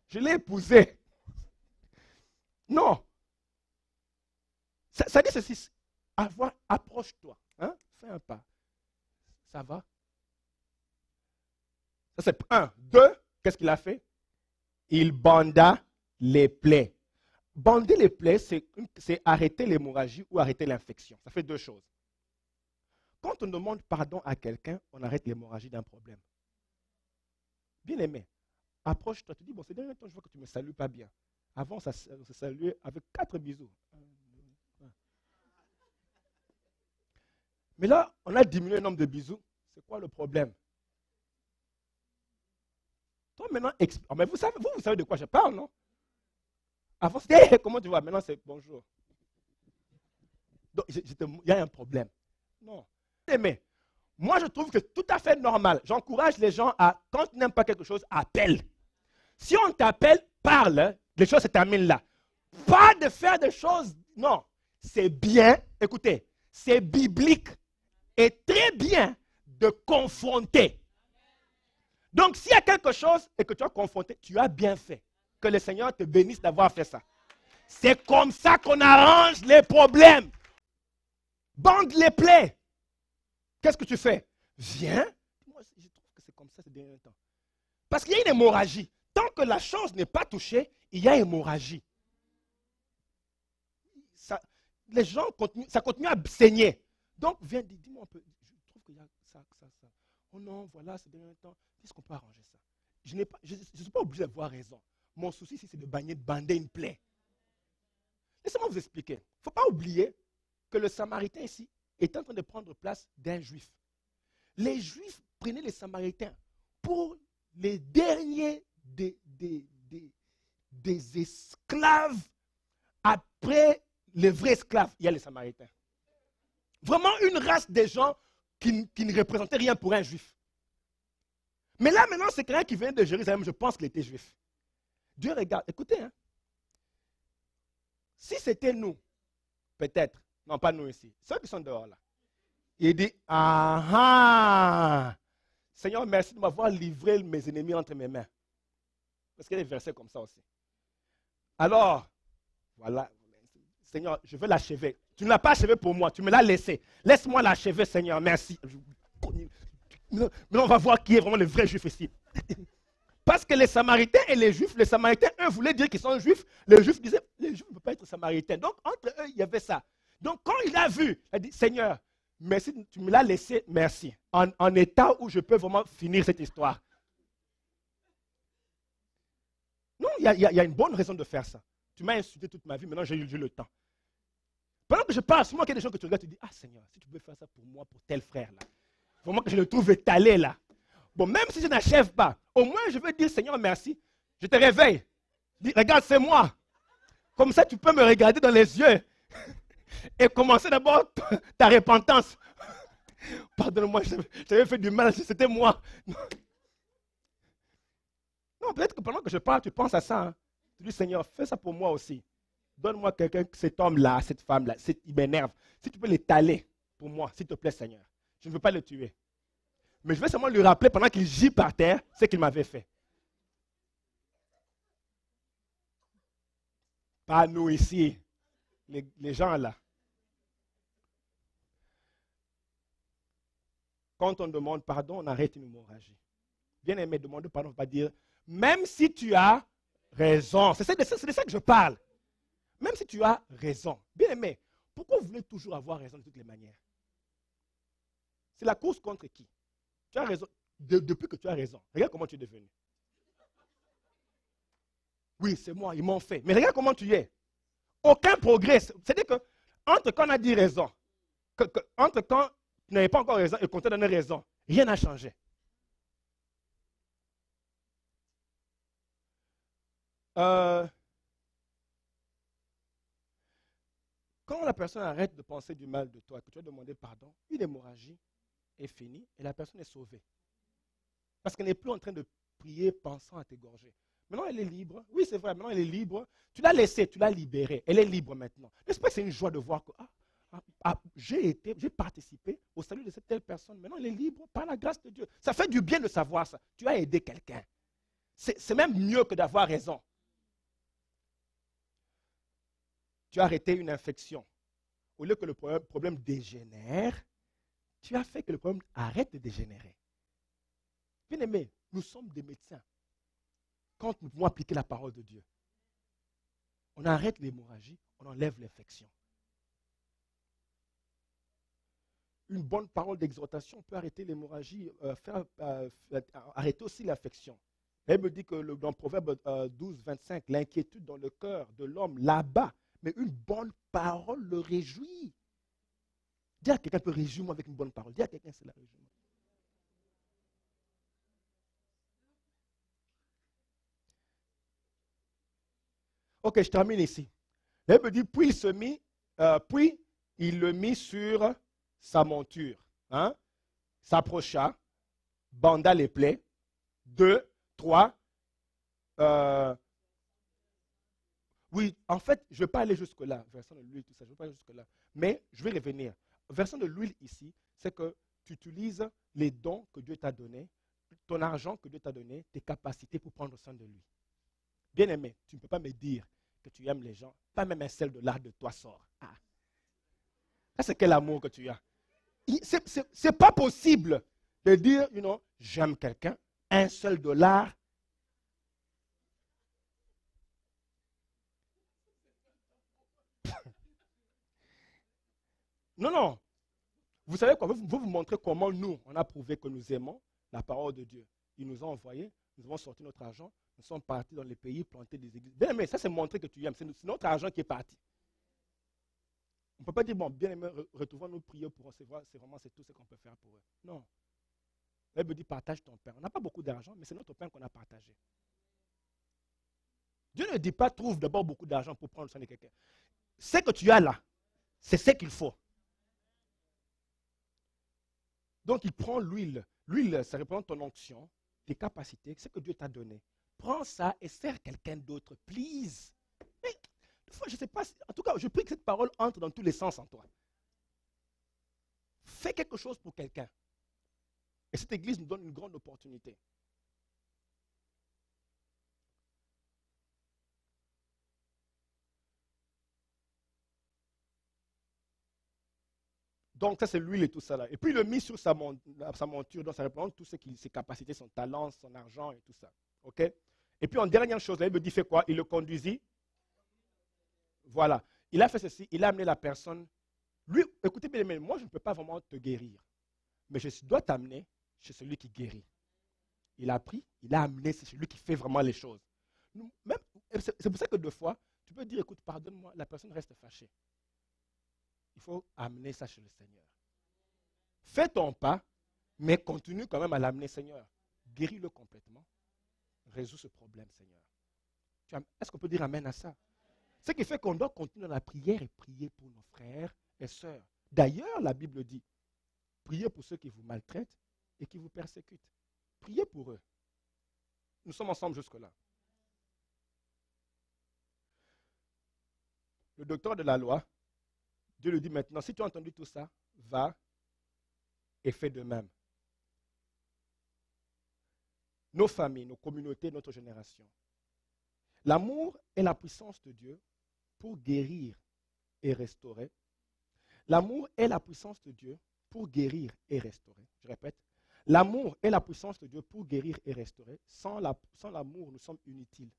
Je l'ai épousée. Non. Ça dit ceci. Approche-toi. Hein? Fais un pas. Ça va? Ça c'est 1. 2, qu'est-ce qu'il a fait? Il banda les plaies. Bander les plaies, c'est arrêter l'hémorragie ou arrêter l'infection. Ça fait 2 choses. Quand on demande pardon à quelqu'un, on arrête l'hémorragie d'un problème. Bien aimé, approche-toi, tu dis, bon, ces derniers temps, je vois que tu ne me salues pas bien. Avant, on se saluait avec 4 bisous. Mais là, on a diminué le nombre de bisous. C'est quoi le problème? Toi, maintenant, mais vous savez de quoi je parle, non? Avant, c'était hey, comment tu vas? Maintenant, c'est bonjour. Donc, il y a un problème. Non. Mais moi, je trouve que c'est tout à fait normal. J'encourage les gens à, quand tu n'aimes pas quelque chose, appelle. Si on t'appelle, parle. Les choses se terminent là. Pas de faire des choses. Non. C'est bien. Écoutez, c'est biblique et très bien de confronter. Donc, s'il y a quelque chose et que tu as confronté, tu as bien fait. Que le Seigneur te bénisse d'avoir fait ça. C'est comme ça qu'on arrange les problèmes. Bande les plaies. Qu'est-ce que tu fais? Viens. Moi, je trouve que c'est comme ça ces derniers temps. Parce qu'il y a une hémorragie. Tant que la chose n'est pas touchée, il y a hémorragie. Les gens continuent, ça continue à saigner. Donc, viens, dis-moi un peu. Je trouve qu'il y a ça. Oh non, voilà, ces derniers temps. Qu'est-ce qu'on peut arranger ça? Je ne suis pas obligé d'avoir raison. Mon souci ici, c'est de bander une plaie. Laissez-moi vous expliquer. Il ne faut pas oublier que le Samaritain ici est en train de prendre place d'un Juif. Les Juifs prenaient les Samaritains pour les derniers des esclaves. Après les vrais esclaves, il y a les Samaritains. Vraiment une race de gens qui ne représentaient rien pour un Juif. Mais là, maintenant, c'est quelqu'un qui vient de Jérusalem, je pense qu'il était Juif. Dieu regarde, écoutez, hein, si c'était nous, peut-être, non pas nous ici, ceux qui sont dehors là, il dit, ah, Seigneur, merci de m'avoir livré mes ennemis entre mes mains. Parce qu'il y a des versets comme ça aussi. Alors, voilà, Seigneur, je veux l'achever. Tu ne l'as pas achevé pour moi, tu me l'as laissé. Laisse-moi l'achever, Seigneur, merci. Mais on va voir qui est vraiment le vrai Juif ici. Parce que les Samaritains et les Juifs, les Samaritains, eux, voulaient dire qu'ils sont Juifs. Les Juifs disaient, les Juifs ne peuvent pas être Samaritains. Donc, entre eux, il y avait ça. Donc, quand il a vu, il a dit, Seigneur, merci, tu me l'as laissé, merci. En état où je peux vraiment finir cette histoire. Non, il y a une bonne raison de faire ça. Tu m'as insulté toute ma vie, maintenant j'ai le temps. Pendant que je parle, souvent qu'il y a des gens que tu regardes, tu dis, ah Seigneur, si tu peux faire ça pour moi, pour tel frère là. Vraiment que je le trouve étalé là. Bon, même si je n'achève pas, au moins je veux dire, Seigneur, merci. Je te réveille. Dis, regarde, c'est moi. Comme ça, tu peux me regarder dans les yeux et commencer d'abord ta repentance. Pardonne-moi, j'avais fait du mal, c'était moi. Non, peut-être que pendant que je parle, tu penses à ça. Hein. Tu dis, Seigneur, fais ça pour moi aussi. Donne-moi quelqu'un, cet homme-là, cette femme-là, il m'énerve. Si tu peux l'étaler pour moi, s'il te plaît, Seigneur. Je ne veux pas le tuer. Mais je vais seulement lui rappeler pendant qu'il gît par terre ce qu'il m'avait fait. Pas nous ici, les gens là. Quand on demande pardon, on arrête une hémorragie. Bien aimé, demander pardon, on va dire, même si tu as raison, c'est de ça que je parle. Même si tu as raison. Bien aimé, pourquoi vous voulez toujours avoir raison de toutes les manières? C'est la course contre qui? Tu as raison. Depuis que tu as raison, regarde comment tu es devenu. Oui, c'est moi, ils m'ont fait. Mais regarde comment tu es. Aucun progrès. C'est-à-dire que, entre quand on a dit raison, entre quand tu n'avais pas encore raison et qu'on t'a donné raison, rien n'a changé. Quand la personne arrête de penser du mal de toi, que tu as demandé pardon, une hémorragie est finie et la personne est sauvée. Parce qu'elle n'est plus en train de prier pensant à t'égorger. Maintenant, elle est libre. Oui, c'est vrai, maintenant elle est libre. Tu l'as laissée, tu l'as libérée. Elle est libre maintenant. N'est-ce pas que c'est une joie de voir que j'ai participé au salut de cette telle personne. Maintenant, elle est libre par la grâce de Dieu. Ça fait du bien de savoir ça. Tu as aidé quelqu'un. C'est même mieux que d'avoir raison. Tu as arrêté une infection. Au lieu que le problème dégénère, tu as fait que le problème arrête de dégénérer. Bien aimé, nous sommes des médecins. Quand nous pouvons appliquer la parole de Dieu, on arrête l'hémorragie, on enlève l'infection. Une bonne parole d'exhortation peut arrêter l'hémorragie, arrêter aussi l'infection. Elle me dit que dans Proverbe 12, 25, l'inquiétude dans le cœur de l'homme l'abat, mais une bonne parole le réjouit. Dis à quelqu'un peut réjouir-moi avec une bonne parole. Dis à quelqu'un c'est la réjouir. Ok, je termine ici. Elle me dit, puis il le mit sur sa monture. Hein? S'approcha, banda les plaies. 2, 3. Oui, en fait, je ne vais pas aller jusque-là, versant de l'huile, tout ça, je ne vais pas aller jusque-là. Mais je vais revenir. Versant de l'huile ici, c'est que tu utilises les dons que Dieu t'a donnés, ton argent que Dieu t'a donné, tes capacités pour prendre soin de lui. Bien aimé, tu ne peux pas me dire que tu aimes les gens, pas même un seul dollar de toi sort. Ah. Ça, c'est quel amour que tu as. Ce n'est pas possible de dire, j'aime quelqu'un, un seul dollar. Non, non. Vous savez quoi? Vous montrer comment nous, on a prouvé que nous aimons la parole de Dieu. Il nous a envoyés, nous avons sorti notre argent, nous sommes partis dans les pays, planter des églises. Bien aimé, ça c'est montrer que tu aimes. C'est notre argent qui est parti. On ne peut pas dire, bon, bien aimé, retrouvons-nous prier pour recevoir, c'est tout ce qu'on peut faire pour eux. Non. La Bible dit, partage ton pain. On n'a pas beaucoup d'argent, mais c'est notre pain qu'on a partagé. Dieu ne dit pas, trouve d'abord beaucoup d'argent pour prendre soin de quelqu'un. Ce que tu as là, c'est ce qu'il faut. Donc, il prend l'huile. L'huile, ça représente ton onction, tes capacités, ce que Dieu t'a donné. Prends ça et sers quelqu'un d'autre, please. Mais, des fois, je ne sais pas, en tout cas, je prie que cette parole entre dans tous les sens en toi. Fais quelque chose pour quelqu'un. Et cette église nous donne une grande opportunité. Donc, ça, c'est l'huile et tout ça là. Et puis, il le mit sur sa monture, donc ça représente tout ce ses capacités, son talent, son argent et tout ça. OK? Et puis, en dernière chose, il me dit, fait quoi? Il le conduisit. Voilà. Il a fait ceci, il a amené la personne. Lui, écoutez bien, mais moi, je ne peux pas vraiment te guérir. Mais je dois t'amener chez celui qui guérit. Il a pris, il a amené, c'est celui qui fait vraiment les choses. C'est pour ça que deux fois, tu peux dire, écoute, pardonne-moi, la personne reste fâchée. Il faut amener ça chez le Seigneur. Fais ton pas, mais continue quand même à l'amener, Seigneur. Guéris-le complètement. Résous ce problème, Seigneur. Est-ce qu'on peut dire amen à ça? Ce qui fait qu'on doit continuer dans la prière et prier pour nos frères et sœurs. D'ailleurs, la Bible dit, priez pour ceux qui vous maltraitent et qui vous persécutent. Priez pour eux. Nous sommes ensemble jusque-là. Le docteur de la loi, Dieu lui dit maintenant, si tu as entendu tout ça, va et fais de même. Nos familles, nos communautés, notre génération. L'amour est la puissance de Dieu pour guérir et restaurer. L'amour est la puissance de Dieu pour guérir et restaurer. Je répète, l'amour est la puissance de Dieu pour guérir et restaurer. Sans l'amour, nous sommes inutiles.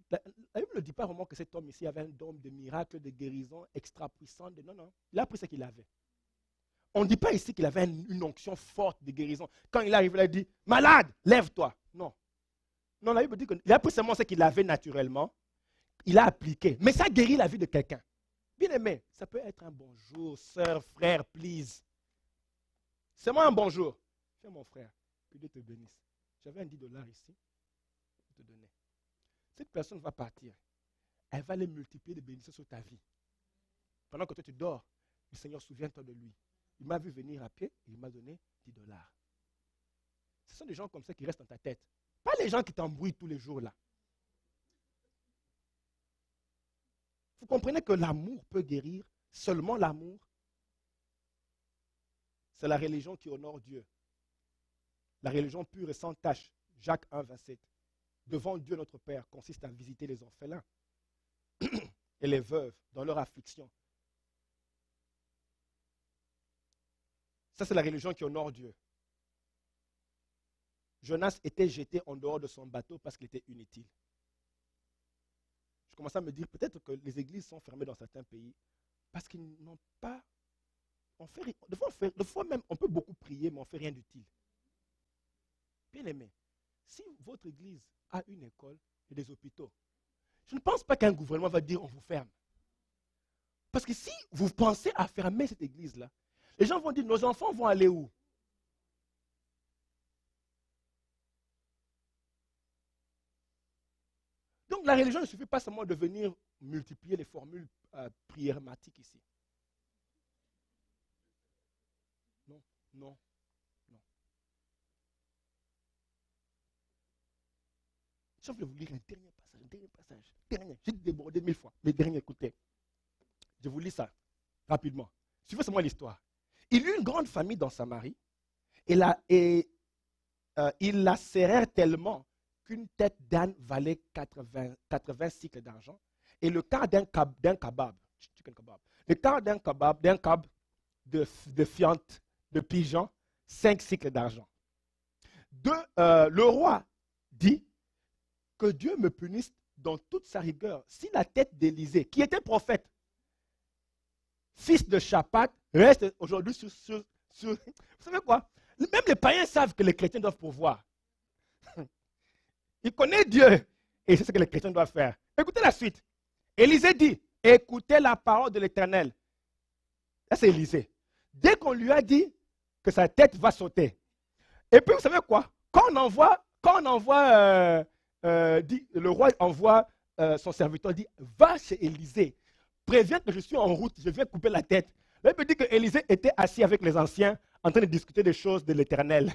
La Bible ne dit pas vraiment que cet homme ici avait un don de miracle, de guérison extra puissant. Non, non. Il a pris ce qu'il avait. On ne dit pas ici qu'il avait une onction forte de guérison. Quand il arrive, il a dit, malade, lève-toi. Non. Non, la Bible dit qu'il a pris seulement ce qu'il avait naturellement. Il a appliqué. Mais ça guérit la vie de quelqu'un. Bien aimé, ça peut être un bonjour, sœur, frère, please. C'est moi un bonjour. Fais mon frère, que Dieu te bénisse. J'avais un 10 dollars ici. Je vais te donner. Cette personne va partir. Elle va les multiplier de bénédictions sur ta vie. Pendant que toi tu dors, le Seigneur, souviens-toi de lui. Il m'a vu venir à pied et il m'a donné 10 dollars. Ce sont des gens comme ça qui restent dans ta tête. Pas les gens qui t'embrouillent tous les jours là. Vous comprenez que l'amour peut guérir, seulement l'amour. C'est la religion qui honore Dieu. La religion pure et sans tache, Jacques 1, 27. Devant Dieu notre Père consiste à visiter les orphelins et les veuves dans leur affliction. Ça, c'est la religion qui honore Dieu. Jonas était jeté en dehors de son bateau parce qu'il était inutile. Je commençais à me dire, peut-être que les églises sont fermées dans certains pays parce qu'ils n'ont pas... Des fois même, on peut beaucoup prier, mais on ne fait rien d'utile. Bien aimé, si votre église a une école et des hôpitaux, je ne pense pas qu'un gouvernement va dire on vous ferme. Parce que si vous pensez à fermer cette église-là, les gens vont dire nos enfants vont aller où? Donc la religion ne suffit pas seulement de venir multiplier les formules priérmatiques ici. Non, non, non. Je vais vous lire un dernier passage. J'ai débordé 1000 fois, mais dernier, écoutez. Je vous lis ça rapidement. Suivez seulement l'histoire. Il y eut une grande famille dans Samarie, et ils la serrèrent tellement qu'une tête d'âne valait 80 cycles d'argent, et le quart d'un kebab, le quart d'un kebab de fiente, de pigeon, 5 cycles d'argent. Le roi dit que Dieu me punisse dans toute sa rigueur si la tête d'Élisée, qui était prophète, fils de Shaphat, reste aujourd'hui sur... Vous savez quoi? Même les païens savent que les chrétiens doivent pourvoir. Ils connaissent Dieu et c'est ce que les chrétiens doivent faire. Écoutez la suite. Élisée dit, écoutez la parole de l'Éternel. Là, c'est Élisée. Dès qu'on lui a dit que sa tête va sauter. Et puis, vous savez quoi? Quand le roi envoie son serviteur, dit, va chez Élisée, préviens que je suis en route, je viens couper la tête. Là, il me dit que Élisée était assis avec les anciens en train de discuter des choses de l'Éternel.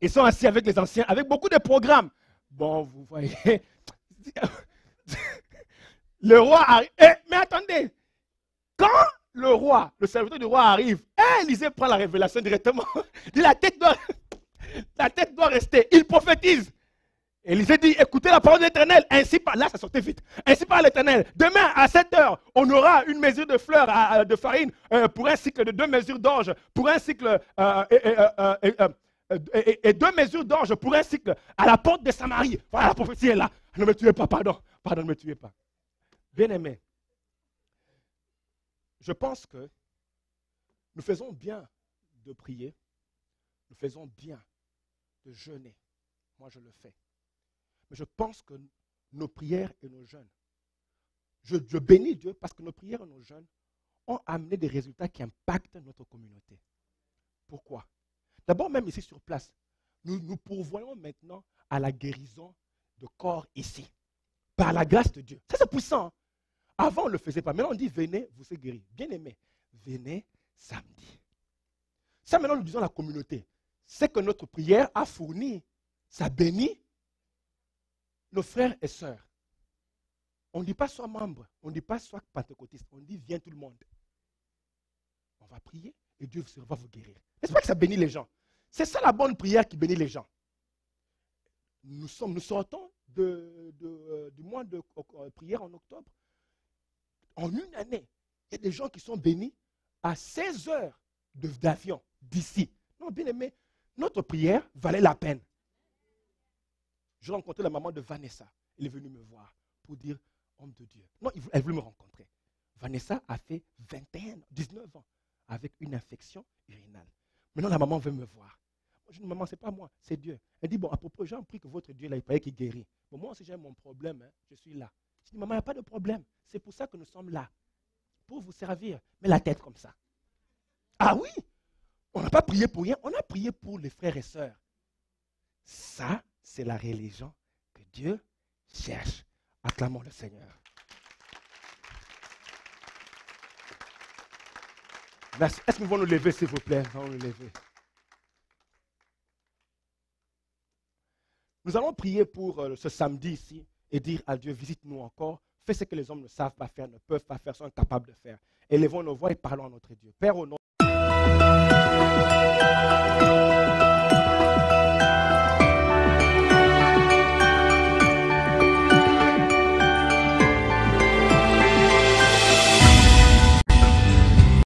Ils sont assis avec les anciens, avec beaucoup de programmes. Bon, vous voyez. Le roi arrive. Mais attendez. Quand le serviteur du roi arrive, Élisée prend la révélation directement. Il dit, la tête doit rester. Il prophétise. Élisée dit, écoutez la parole de l'Éternel. Ainsi par là, ça sortait vite. Ainsi par l'Éternel. Demain, à 7 heures, on aura une mesure de fleurs de farine pour un cycle de 2 mesures d'orge, pour un cycle et 2 mesures d'orge pour un cycle à la porte de Samarie. Voilà, la prophétie est là. Ne me tuez pas, pardon. Pardon, ne me tuez pas. Bien-aimés, je pense que nous faisons bien de prier. Nous faisons bien de jeûner. Moi, je le fais. Mais je pense que nos prières et nos jeûnes, je bénis Dieu parce que nos prières et nos jeûnes ont amené des résultats qui impactent notre communauté. Pourquoi? D'abord, même ici sur place, nous pourvoyons maintenant à la guérison de corps ici, par la grâce de Dieu. Ça, c'est puissant. Avant, on ne le faisait pas. Maintenant, on dit, venez, vous serez guéris. Bien aimé, venez samedi. Ça, maintenant, nous disons à la communauté. C'est que notre prière a fourni, ça bénit nos frères et sœurs. On ne dit pas sois membre, on ne dit pas sois pentecôtiste, on dit viens tout le monde. On va prier et Dieu va vous guérir. N'est-ce pas que ça bénit les gens? C'est ça la bonne prière qui bénit les gens. Nous sortons du mois de prière en octobre. En une année, il y a des gens qui sont bénis à 16 heures d'avion d'ici. Non, bien aimé, notre prière valait la peine. Je rencontrais la maman de Vanessa. Elle est venue me voir pour dire, homme de Dieu. Non, elle voulait me rencontrer. Vanessa a fait 19 ans avec une infection urinale. Maintenant, la maman veut me voir. Moi, je dis, maman, ce n'est pas moi, c'est Dieu. Elle dit, bon, à propos, j'ai appris que votre Dieu, là, il paraît qu'il guérit. Bon, moi aussi, j'ai mon problème, hein, je suis là. Je dis, maman, il n'y a pas de problème. C'est pour ça que nous sommes là. Pour vous servir. Mais la tête comme ça. Ah oui, on n'a pas prié pour rien, on a prié pour les frères et sœurs. Ça, c'est la religion que Dieu cherche. Acclamons le Seigneur. Merci. Est-ce que nous allons nous lever, s'il vous plaît? Nous allons nous lever. Nous allons prier pour ce samedi ici et dire à Dieu, visite-nous encore. Fais ce que les hommes ne savent pas faire, ne peuvent pas faire, sont incapables de faire. Élevons nos voix et parlons à notre Dieu. Père, au nom